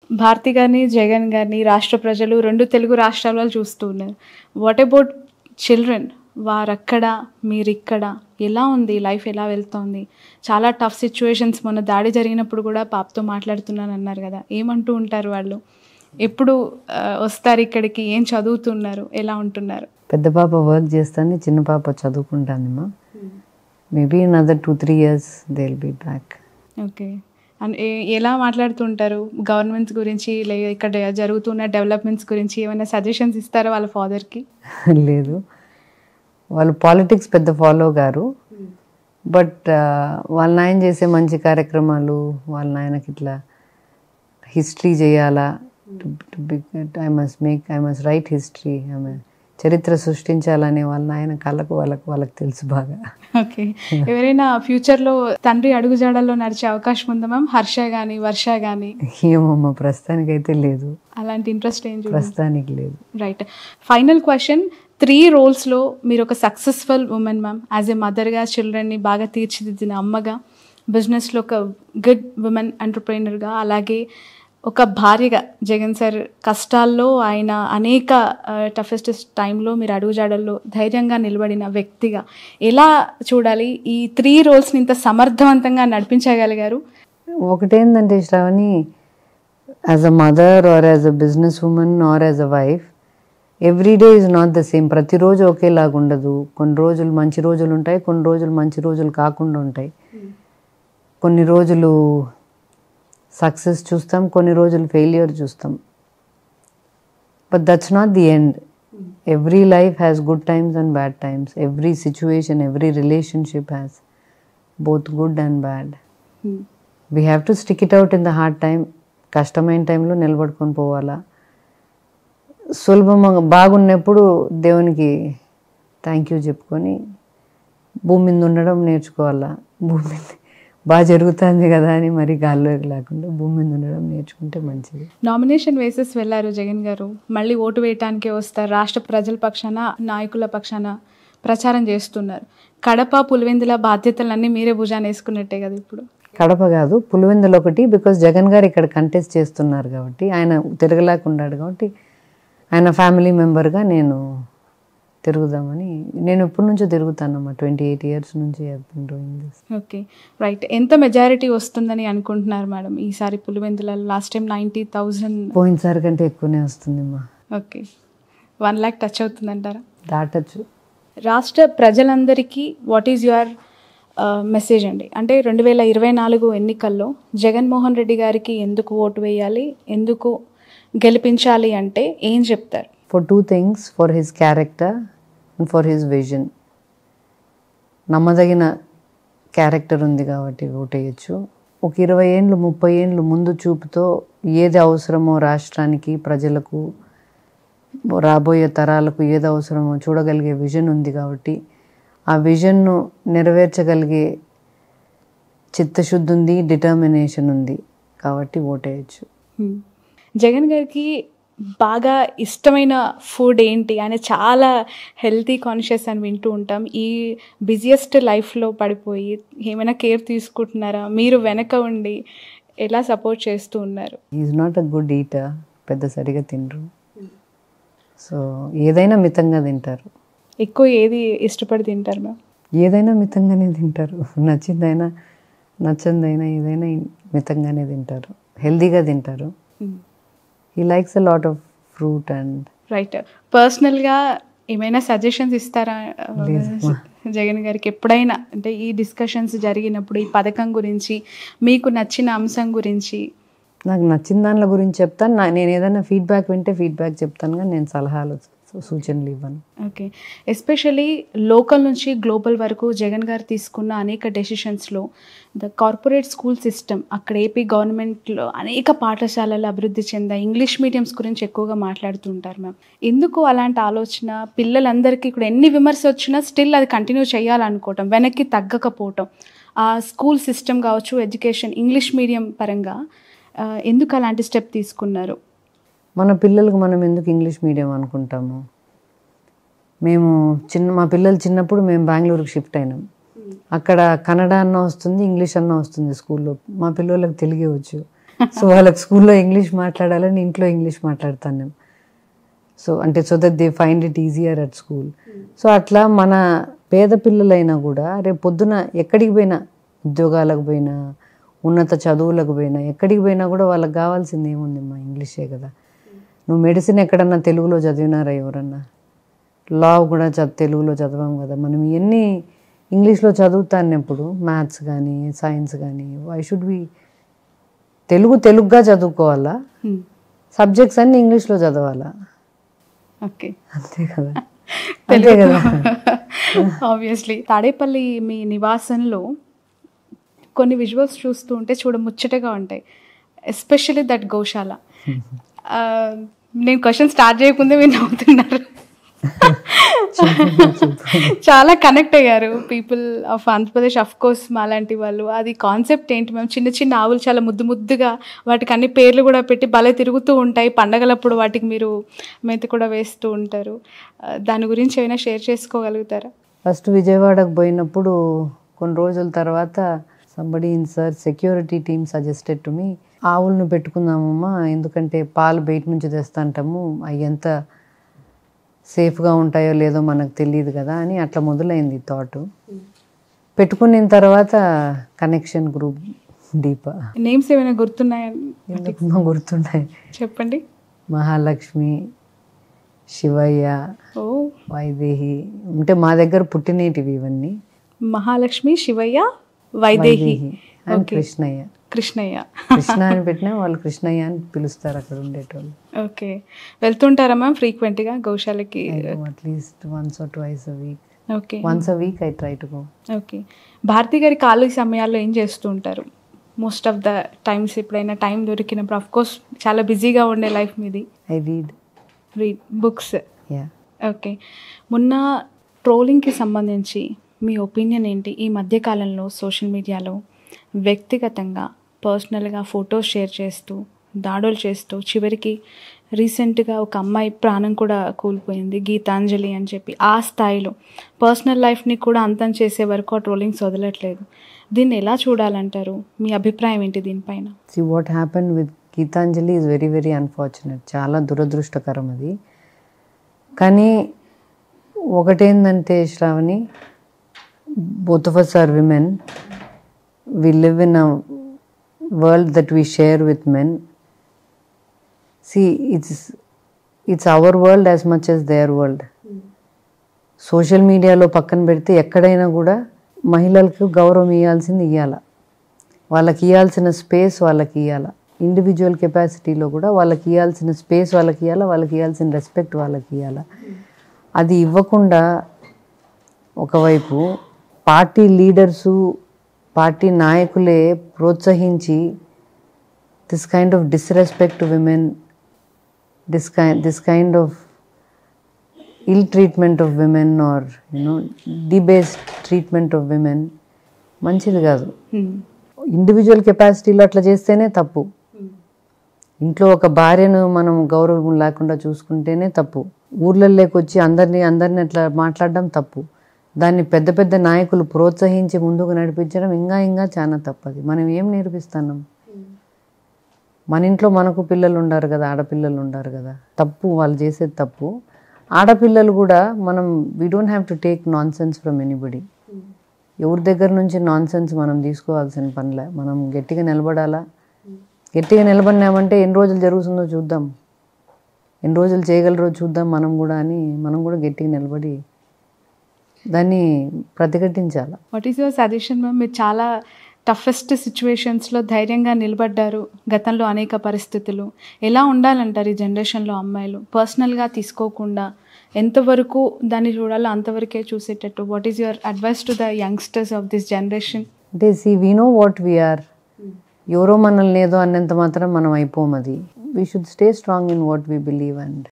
భారతి గారిని, జగన్ గారిని రాష్ట్ర ప్రజలు 2 తెలుగు రాష్ట్రాల్లో చూస్తూ ఉన్నారు. What about children? వారక్కడ, మీరిక్కడ. ఎలా ఉంది లైఫ్, ఎలా వెళ్తోంది? చాలా టఫ్ సిచ్యువేషన్స్, మొన్న దాడి జరిగినప్పుడు కూడా పాపతో మాట్లాడుతున్నాను అన్నారు కదా, ఏమంటూ ఉంటారు వాళ్ళు? ఎప్పుడు వస్తారు ఇక్కడికి? ఏం చదువుతున్నారు? ఎలా ఉంటున్నారు? పెద్ద పాప వర్క్ చేస్తుంది, చిన్న పాప చదువుకుంటానమ్మా. Maybe another 2-3 years they will be back. Okay. And ఎలా మాట్లాడుతుంటారు గవర్నమెంట్స్ గురించి, లేదా ఇక్కడ జరుగుతున్న డెవలప్మెంట్స్ గురించి? ఏమైనా సజెషన్స్ ఇస్తారా వాళ్ళ ఫాదర్కి? లేదు, వాళ్ళు పాలిటిక్స్ పెద్ద ఫాలో గారు. బట్ వాళ్ళ నాయన చేసే మంచి కార్యక్రమాలు, వాళ్ళ నాయనకి ఇట్లా హిస్టరీ చేయాలా, ఐ మస్ట్ రైట్ హిస్టరీ, చరిత్ర సృష్టించాలనే వాళ్ళ నాయన కళ్ళకు వాళ్ళకి తెలుసు బాగా. ఓకే. ఎవరైనా ఫ్యూచర్లో తండ్రి అడుగుజాడల్లో నడిచే అవకాశం ఉందా మ్యామ్? హర్ష కానీ, వర్ష కానీ? ఏమమ్మా, ప్రస్తుతానికి అయితే లేదు. అలాంటి ఇంట్రెస్ట్ ఏం ప్రస్తుతానికి లేదు. రైట్. Final question. 3 రోల్స్లో మీరు ఒక successful women ma'am. As a మదర్గా, చిల్డ్రన్ని బాగా తీర్చిదిద్దిన అమ్మగా, బిజినెస్లో ఒక గుడ్ ఉమెన్ ఎంటర్ప్రైనర్గా, అలాగే ఒక భార్యగా, జగన్ సార్ కష్టాల్లో ఆయన అనేక టఫెస్ట్ టైంలో మీరు అడుగుజాడల్లో ధైర్యంగా నిలబడిన వ్యక్తిగా ఎలా చూడాలి? ఈ 3 రోల్స్ని ఇంత సమర్థవంతంగా నడిపించగలిగారు. ఒకటేంటంటే Shravani, as a mother or as a business woman or as a wife, every day is not the same. ప్రతిరోజు ఒకేలాగా ఉండదు. కొన్ని రోజులు మంచి రోజులు ఉంటాయి, కొన్ని రోజులు మంచి రోజులు కాకుండా ఉంటాయి. కొన్ని రోజులు సక్సెస్ చూస్తాం, కొన్ని రోజులు ఫెయిల్యూర్ చూస్తాం. But that's not the end. Every life has good times and bad times. Every situation, every relationship has both good and bad. We have to stick it out in the hard time. కష్టమైన టైంలో నిలబడుకొని పోవాలా. సులభంగా బాగున్నప్పుడు దేవునికి thank you చెప్పుకొని భూమి మీద ఉండడం నేర్చుకోవాలా. భూమి మీద బాగా జరుగుతుంది కదా అని మరి గాల్లో లేకుండా భూమి మీద ఉండడం నేర్చుకుంటే మంచిది. నామినేషన్ వేసేసి వెళ్ళారు జగన్ గారు, మళ్ళీ ఓటు వేయటానికే వస్తారు. రాష్ట్ర ప్రజల పక్షాన, నాయకుల పక్షాన ప్రచారం చేస్తున్నారు. కడప, పులివెందుల బాధ్యతలన్నీ మీరే భుజాన వేసుకున్నట్టే కదా ఇప్పుడు? కడప కాదు, పులివెందుల ఒకటి. బికాస్ జగన్ గారు ఇక్కడ కంటెస్ట్ చేస్తున్నారు కాబట్టి, ఆయన తిరగలేకున్నాడు కాబట్టి, ఆయన ఫ్యామిలీ మెంబర్గా నేను తిరుగుదామని. నేను ఎప్పటి నుంచో తిరుగుతానమ్మా, 28 years నుంచి. Okay, right. ఎంత మెజారిటీ వస్తుందని అనుకుంటున్నారు మేడం ఈసారి పులివెందులలో? లాస్ట్ టైం 90,000, పోయినసారి కంటే ఎక్కువనే వస్తుందమ్మా. ఓకే, 1 lakh టచ్ అవుతుందంటారా? దాటచ్చు. రాష్ట్ర ప్రజలందరికీ వాట్ ఈజ్ యువర్ మెసేజ్ అండి? అంటే 2024 ఎన్నికల్లో జగన్మోహన్ రెడ్డి గారికి ఎందుకు ఓటు వేయాలి, ఎందుకు గెలిపించాలి అంటే ఏం చెప్తారు? For 2 things, for his character and for his vision. నమ్మదగిన క్యారెక్టర్ ఉంది కాబట్టి ఓటేయచ్చు. ఒక 20 ఏళ్ళు 30 ఏళ్ళు ముందు చూపుతో ఏది అవసరమో రాష్ట్రానికి, ప్రజలకు, రాబోయే తరాలకు ఏది అవసరమో చూడగలిగే విజన్ ఉంది కాబట్టి, ఆ విజన్ను నెరవేర్చగలిగే చిత్తశుద్ధి ఉంది, డిటర్మినేషన్ ఉంది కాబట్టి ఓటేయచ్చు. జగన్ గారికి బాగా ఇష్టమైన ఫుడ్ ఏంటి? ఆయన చాలా హెల్తీ కాన్షియస్ అని వింటూ ఉంటాం. ఈ బిజియెస్ట్ లైఫ్లో పడిపోయి ఏమైనా కేర్ తీసుకుంటున్నారా? మీరు వెనక ఉండి ఎలా సపోర్ట్ చేస్తూ ఉన్నారు? Is not a good eater. పెద్ద సరిగా తినరు. సో ఏదైనా మితంగా తింటారు. ఎక్కువ ఏది ఇష్టపడి తింటారు మ్యామ్? ఏదైనా మితంగానే తింటారు. నచ్చిందైనా నచ్చందైనా ఏదైనా మితంగానే తింటారు. హెల్దీగా తింటారు. He likes a lot of fruit and... right. పర్సనల్గా ఏమైనా సజెషన్స్ ఇస్తారా జగన్ గారికి ఎప్పుడైనా? అంటే ఈ డిస్కషన్స్ జరిగినప్పుడు ఈ పథకం గురించి, మీకు నచ్చిన అంశం గురించి? నాకు నచ్చిన దానిల గురించి చెప్తాను. నేను ఏదైనా ఫీడ్బ్యాక్ వింటే ఫీడ్బ్యాక్ చెప్తాను, కానీ నేను సలహాలు సూచనలు ఇవ్వను. ఓకే. ఎస్పెషల్లీ లోకల్ నుంచి గ్లోబల్ వరకు జగన్ గారు తీసుకున్న అనేక డెసిషన్స్లో ద కార్పొరేట్ స్కూల్ సిస్టమ్, అక్కడ ఏపీ గవర్నమెంట్లో అనేక పాఠశాలలు అభివృద్ధి చెందాయి. ఇంగ్లీష్ మీడియంస్ గురించి ఎక్కువగా మాట్లాడుతూ ఉంటారు మ్యామ్. ఎందుకు అలాంటి ఆలోచన? పిల్లలందరికీ కూడా ఎన్ని విమర్శ వచ్చినా స్టిల్ అది కంటిన్యూ చేయాలనుకోవటం, వెనక్కి తగ్గకపోవటం, ఆ స్కూల్ సిస్టమ్ కావచ్చు, ఎడ్యుకేషన్ ఇంగ్లీష్ మీడియం పరంగా ఎందుకు అలాంటి స్టెప్ తీసుకున్నారు? మన పిల్లలకు మనం ఎందుకు ఇంగ్లీష్ మీడియం అనుకుంటాము? మా పిల్లలు చిన్నప్పుడు మేము బెంగళూరుకి షిఫ్ట్ అయినాం. అక్కడ కన్నడ అన్న వస్తుంది, ఇంగ్లీష్ అన్న వస్తుంది స్కూల్లో. మా పిల్లలకు తెలుగే వచ్చు. సో వాళ్ళకి స్కూల్లో ఇంగ్లీష్ మాట్లాడాలని ఇంట్లో ఇంగ్లీష్ మాట్లాడతాను నేను. సో అంటే so that they find it easier at school. So అట్లా మన పేద పిల్లలైనా కూడా రేపు పొద్దున ఎక్కడికి పోయినా, ఉద్యోగాలకు పోయినా, ఉన్నత చదువులకు పోయినా, ఎక్కడికి పోయినా కూడా వాళ్ళకి కావాల్సింది ఏముంది, మా ఇంగ్లీషే కదా. నువ్వు మెడిసిన్ ఎక్కడన్నా తెలుగులో చదివినారా ఎవరన్నా? లా కూడా తెలుగులో చదవం కదా మనం. ఇవన్నీ ఇంగ్లీష్లో చదువుతాన్నప్పుడు మ్యాథ్స్ కానీ సైన్స్ కానీ వై షుడ్ బి తెలుగుగా చదువుకోవాలా, సబ్జెక్ట్స్ అన్నీ ఇంగ్లీష్లో చదవాలా? ఓకే, అంతే కదా, అంతే కదా. ఆబ్వియస్లీ తాడేపల్లి మీ నివాసంలో కొన్ని విజువల్స్ చూస్తూ ఉంటే ముచ్చటగా ఉంటాయి, ఎస్పెషల్లీ దట్ గోశాల. నేను క్వశ్చన్ స్టార్ట్ చేయకుందే మీరు నవ్వుతున్నారు. చాలా కనెక్ట్ అయ్యారు people of Andhra Pradesh, of course మాలాంటి వాళ్ళు. అది కాన్సెప్ట్ ఏంటి మ్యామ్? చిన్న చిన్న ఆవులు చాలా ముద్దుగా, వాటికి అన్ని పేర్లు కూడా పెట్టి భలే తిరుగుతూ ఉంటాయి. పండగలప్పుడు వాటికి మీరు మేత కూడా వేస్తూ ఉంటారు. దాని గురించి ఏమైనా షేర్ చేసుకోగలుగుతారా? ఫస్ట్ విజయవాడకు పోయినప్పుడు కొన్ని రోజుల తర్వాత somebody in sir security team suggested to me, ఆవులను పెట్టుకుందామమ్మా, ఎందుకంటే పాలు బయట నుంచి తెస్తాంటాము, అవి ఎంత సేఫ్గా ఉంటాయో లేదో మనకు తెలియదు కదా అని అట్లా మొదలైంది థాట్. పెట్టుకున్న తర్వాత కనెక్షన్ గ్రూప్ దీప. నేమ్స్ ఏమైనా గుర్తున్నాయా? గుర్తున్నాయి, చెప్పండి. మహాలక్ష్మి, శివయ్య, వైదేహి, అంటే మా దగ్గర పుట్టినేటివి ఇవన్నీ. మహాలక్ష్మి, శివయ్య, వైదేహి అండ్ కృష్ణయ్య. కృష్ణ అని పెట్టినా వాళ్ళు కృష్ణయ్య అని పిలుస్తారు అక్కడ ఉండేటోళ్ళు. ఓకే, వెళ్తుంటారా మ్యామ్ ఫ్రీక్వెంట్గా గోశాలకి? At least once or twice a week. Okay, once a week I try to go. Okay. Bharathi గారి ఖాళీ సమయాల్లో ఏం చేస్తూ ఉంటారు మోస్ట్ ఆఫ్ ద టైమ్స్? ఎప్పుడైనా టైం దొరికినప్పుడు, ఆఫ్ కోర్స్ చాలా బిజీగా ఉండే లైఫ్ మీది. I read books. yeah. Okay, మొన్న ట్రోలింగ్కి సంబంధించి మీ ఒపీనియన్ ఏంటి? ఈ మధ్యకాలంలో సోషల్ మీడియాలో వ్యక్తిగతంగా పర్సనల్గా ఫొటోస్ షేర్ చేస్తూ దాడులు చేస్తూ చివరికి రీసెంట్గా ఒక అమ్మాయి ప్రాణం కూడా కోల్పోయింది, గీతాంజలి అని చెప్పి. ఆ స్థాయిలో పర్సనల్ లైఫ్ని కూడా అంతం చేసే వరకు ఆ ట్రోలింగ్స్ వదలట్లేదు. దీన్ని ఎలా చూడాలంటారు? మీ అభిప్రాయం ఏంటి దీనిపైన? See what happened with Gitanjali is very very unfortunate. చాలా దురదృష్టకరం అది. కానీ ఒకటేందంటే Shravani, both of us are women. We live in a world that we share with men. See, it's our world as much as their world. Social మీడియాలో పక్కన పెడితే ఎక్కడైనా కూడా మహిళలకు గౌరవం ఇవ్వాల్సింది ఇవ్వాల, వాళ్ళకి ఇవ్వాల్సిన స్పేస్ వాళ్ళకి ఇవ్వాల. ఇండివిజువల్ కెపాసిటీలో కూడా వాళ్ళకి ఇవ్వాల్సిన స్పేస్ వాళ్ళకి ఇవ్వాల, వాళ్ళకి ఇవ్వాల్సిన రెస్పెక్ట్ వాళ్ళకి ఇవ్వాల. అది ఇవ్వకుండా ఒకవైపు పార్టీ లీడర్సు, పార్టీ నాయకులే ప్రోత్సహించి this kind of disrespect to women, this kind of ill treatment of women or debased treatment of women మంచిది కాదు. ఇండివిజువల్ కెపాసిటీలో అట్లా చేస్తేనే తప్పు. ఇంట్లో ఒక భార్యను మనం గౌరవం లేకుండా చూసుకుంటేనే తప్పు. ఊర్లలోకి వచ్చి అందరినీ అట్లా మాట్లాడడం తప్పు. దాన్ని పెద్ద పెద్ద నాయకులు ప్రోత్సహించి ముందుకు నడిపించడం ఇంకా చాలా తప్పది. మనం ఏం నేర్పిస్తున్నాం? మన ఇంట్లో మనకు పిల్లలు ఉండారు కదా, ఆడపిల్లలు ఉండారు కదా. తప్పు, వాళ్ళు చేసేది తప్పు. ఆడపిల్లలు కూడా మనం we don't have to take non sense from anybody. ఎవరి దగ్గర నుంచి నాన్ సెన్స్ మనం తీసుకోవాల్సిన పనిలే. మనం గట్టిగా నిలబడాలా. గట్టిగా నిలబడినామంటే ఎన్ని రోజులు జరుగుతుందో చూద్దాం, ఎన్ని రోజులు చేయగలరో చూద్దాం మనం కూడా అని మనం కూడా గట్టిగా నిలబడి దాన్ని ప్రతిఘటించాలి. What is your suggestion ma'am? మీరు చాలా టఫెస్ట్ సిచ్యువేషన్స్లో ధైర్యంగా నిలబడ్డారు. గతంలో అనేక పరిస్థితులు ఎలా ఉండాలంటారు ఈ జనరేషన్లో అమ్మాయిలు? పర్సనల్గా తీసుకోకుండా ఎంతవరకు దాన్ని చూడాలో అంతవరకే చూసేటట్టు. What is your advice to the youngsters of this generation? అంటే వీ నో వాట్ వీఆర్. ఎవరో మనల్ని ఏదో అన్నంత మాత్రం మనం అయిపోమది. We should stay strong in what we believe and